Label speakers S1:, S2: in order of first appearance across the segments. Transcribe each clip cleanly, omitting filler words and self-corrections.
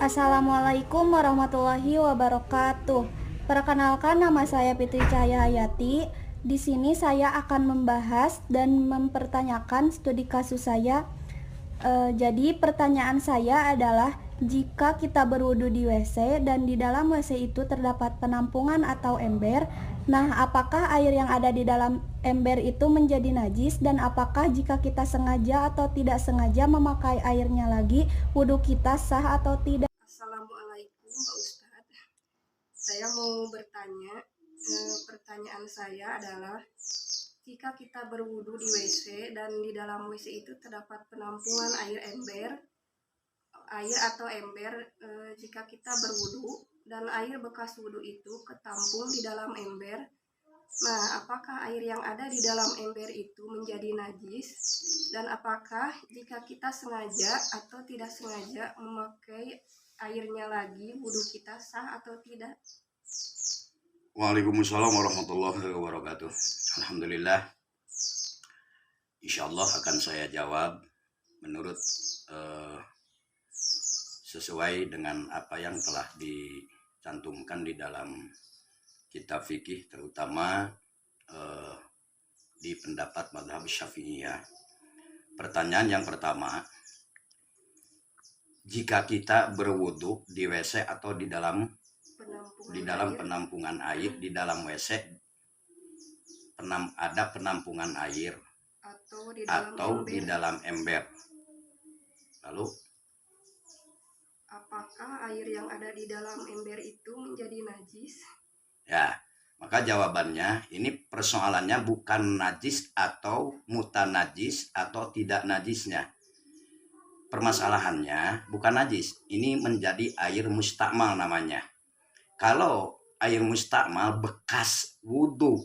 S1: Assalamualaikum warahmatullahi wabarakatuh. Perkenalkan, nama saya Fitri Cahyahayati. Di sini saya akan membahas dan mempertanyakan studi kasus saya. Jadi pertanyaan saya adalah, jika kita berwudu di WC dan di dalam WC itu terdapat penampungan atau ember, nah apakah air yang ada di dalam ember itu menjadi najis, dan apakah jika kita sengaja atau tidak sengaja memakai airnya lagi, wudu kita sah atau tidak?
S2: Assalamualaikum Pak Ustadz. Saya mau bertanya, pertanyaan saya adalah, jika kita berwudu di WC dan di dalam WC itu terdapat penampungan air atau ember, jika kita berwudu dan air bekas wudu itu ketampung di dalam ember, nah apakah air yang ada di dalam ember itu menjadi najis, dan apakah jika kita sengaja atau tidak sengaja memakai airnya lagi, wudu kita sah atau tidak?
S3: Waalaikumsalam warahmatullahi wabarakatuh. Alhamdulillah, insya Allah akan saya jawab menurut sesuai dengan apa yang telah dicantumkan di dalam kitab fikih, terutama di pendapat mazhab Syafi'iyah. Pertanyaan yang pertama, jika kita berwudu di WC atau di dalam penampungan air, di dalam WC ada penampungan air atau di dalam ember, lalu
S2: apakah air yang ada di dalam ember itu menjadi najis?
S3: Ya, maka jawabannya ini persoalannya bukan najis atau mutanajis atau tidak najisnya. Permasalahannya bukan najis, ini menjadi air mustakmal namanya. Kalau air mustakmal bekas wudhu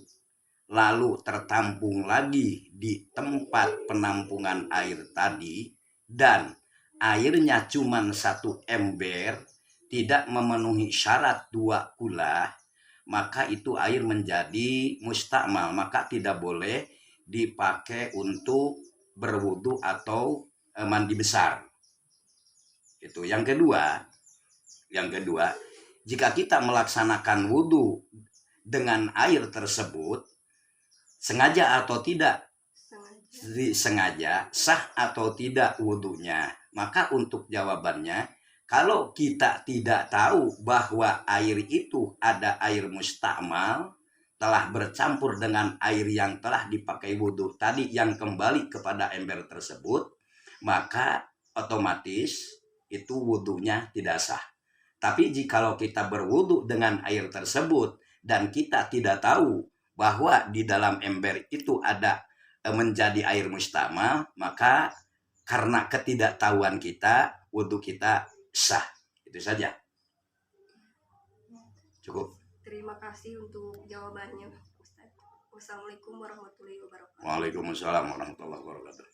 S3: lalu tertampung lagi di tempat penampungan air tadi dan airnya cuma satu ember, tidak memenuhi syarat 2 kula, maka itu air menjadi mustakmal, maka tidak boleh dipakai untuk berwudu atau mandi besar. Itu yang kedua. Jika kita melaksanakan wudu dengan air tersebut, sengaja atau tidak sengaja, sah atau tidak wudunya? Maka untuk jawabannya, kalau kita tidak tahu bahwa air itu ada air mustakmal, telah bercampur dengan air yang telah dipakai wudu tadi yang kembali kepada ember tersebut, maka otomatis itu wudunya tidak sah. Tapi jikalau kita berwudu dengan air tersebut dan kita tidak tahu bahwa di dalam ember itu ada menjadi air mustakmal, maka karena ketidaktahuan kita, wudu kita sah. Itu saja. Cukup.
S2: Terima kasih untuk jawabannya, Ustaz. Wassalamualaikum warahmatullahi wabarakatuh.
S3: Waalaikumsalam warahmatullahi wabarakatuh.